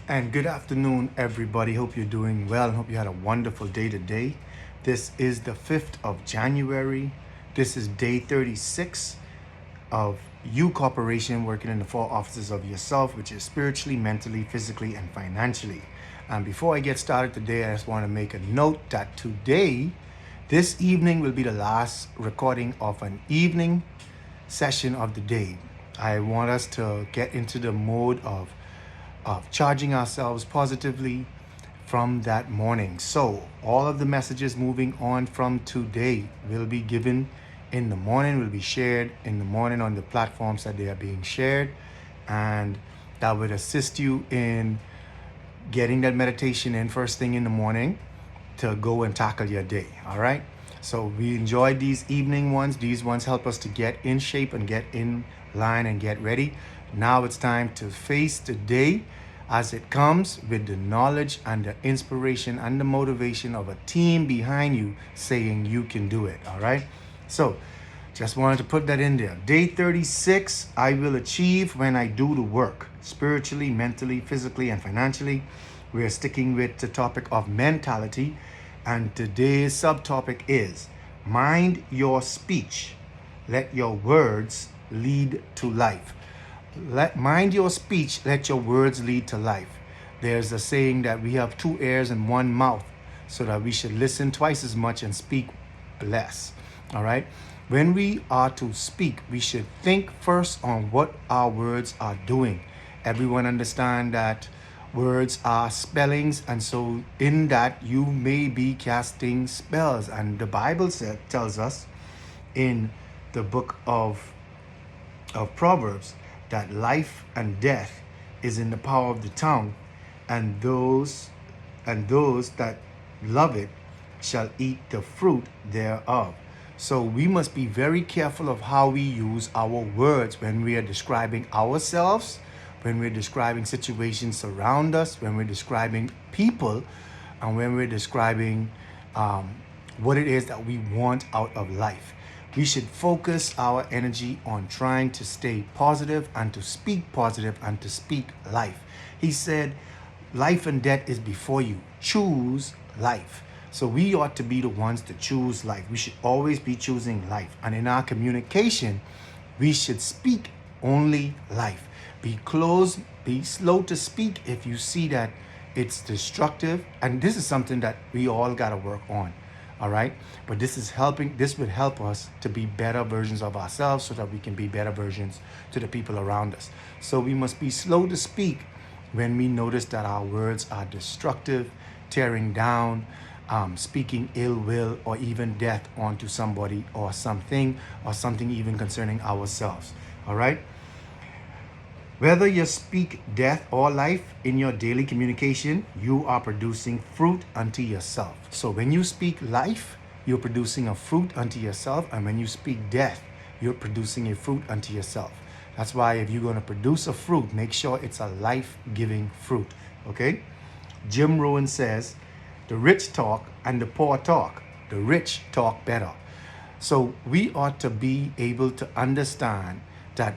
And good afternoon, everybody. Hope you're doing well and hope you had a wonderful day today. This is the 5th of January. This is day 36 of U Corporation working in the four offices of yourself, which is spiritually, mentally, physically, and financially. And before I get started today, I just want to make a note that this evening will be the last recording of an evening session of the day. I want us to get into the mode of charging ourselves positively from that morning. So all of the messages moving on from today will be given in the morning, will be shared in the morning on the platforms that they are being shared. And that would assist you in getting that meditation in first thing in the morning to go and tackle your day. All right. So we enjoyed these evening ones. These ones help us to get in shape and get in line and get ready. Now it's time to face the day as it comes with the knowledge and the inspiration and the motivation of a team behind you saying you can do it. All right. So just wanted to put that in there. Day 36, I will achieve when I do the work, spiritually, mentally, physically, and financially. We're sticking with the topic of mentality. And today's subtopic is mind your speech. Let your words lead to life. Mind your speech, let your words lead to life. There's a saying that we have two ears and one mouth, so that we should listen twice as much and speak less. All right. When we are to speak, we should think first on what our words are doing. Everyone understand that words are spellings, and so in that you may be casting spells. And the Bible tells us in the book of Proverbs that life and death is in the power of the tongue, and those that love it shall eat the fruit thereof. So we must be very careful of how we use our words when we are describing ourselves, when we're describing situations around us, when we're describing people, and when we're describing what it is that we want out of life. We should focus our energy on trying to stay positive and to speak positive and to speak life. He said, life and death is before you. Choose life. So we ought to be the ones to choose life. We should always be choosing life. And in our communication, we should speak only life. Be slow to speak if you see that it's destructive. And this is something that we all got to work on. All right. But this would help us to be better versions of ourselves so that we can be better versions to the people around us. So we must be slow to speak when we notice that our words are destructive, tearing down, speaking ill will or even death onto somebody or something even concerning ourselves. All right. Whether you speak death or life in your daily communication, you are producing fruit unto yourself. So when you speak life, you're producing a fruit unto yourself. And when you speak death, you're producing a fruit unto yourself. That's why if you're going to produce a fruit, make sure it's a life-giving fruit. Okay? Jim Rohn says, the rich talk and the poor talk. The rich talk better. So we ought to be able to understand that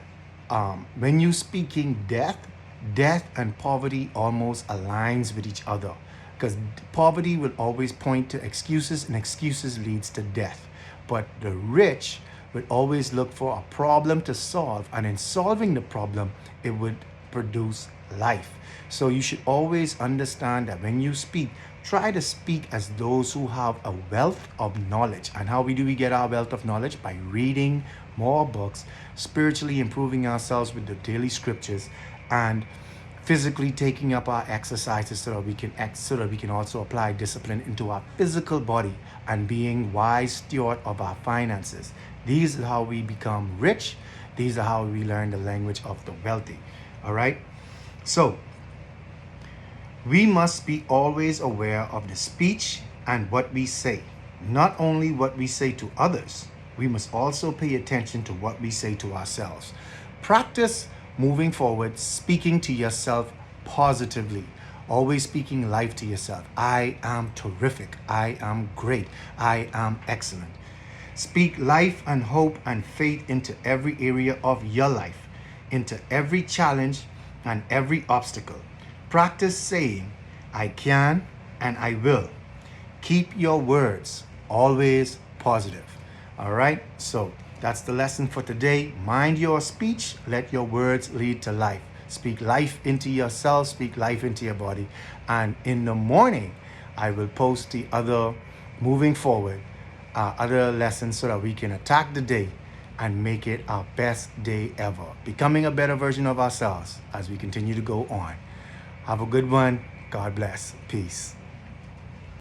when you speaking death and poverty almost aligns with each other, because poverty will always point to excuses, and excuses leads to death. But the rich would always look for a problem to solve, and in solving the problem, it would produce life. So you should always understand that when you speak, try to speak as those who have a wealth of knowledge. And how do we get our wealth of knowledge? By reading more books, spiritually improving ourselves with the daily scriptures, and physically taking up our exercises so that we can also apply discipline into our physical body and being wise steward of our finances. These are how we become rich. These are how we learn the language of the wealthy. All right. So we must be always aware of the speech and what we say. Not only what we say to others, we must also pay attention to what we say to ourselves. Practice moving forward, speaking to yourself positively. Always speaking life to yourself. I am terrific. I am great. I am excellent. Speak life and hope and faith into every area of your life, into every challenge and every obstacle. Practice saying, I can and I will. Keep your words always positive. All right? So that's the lesson for today. Mind your speech. Let your words lead to life. Speak life into yourself. Speak life into your body. And in the morning, I will post the other, moving forward, other lessons so that we can attack the day and make it our best day ever. Becoming a better version of ourselves as we continue to go on. Have a good one. God bless. Peace.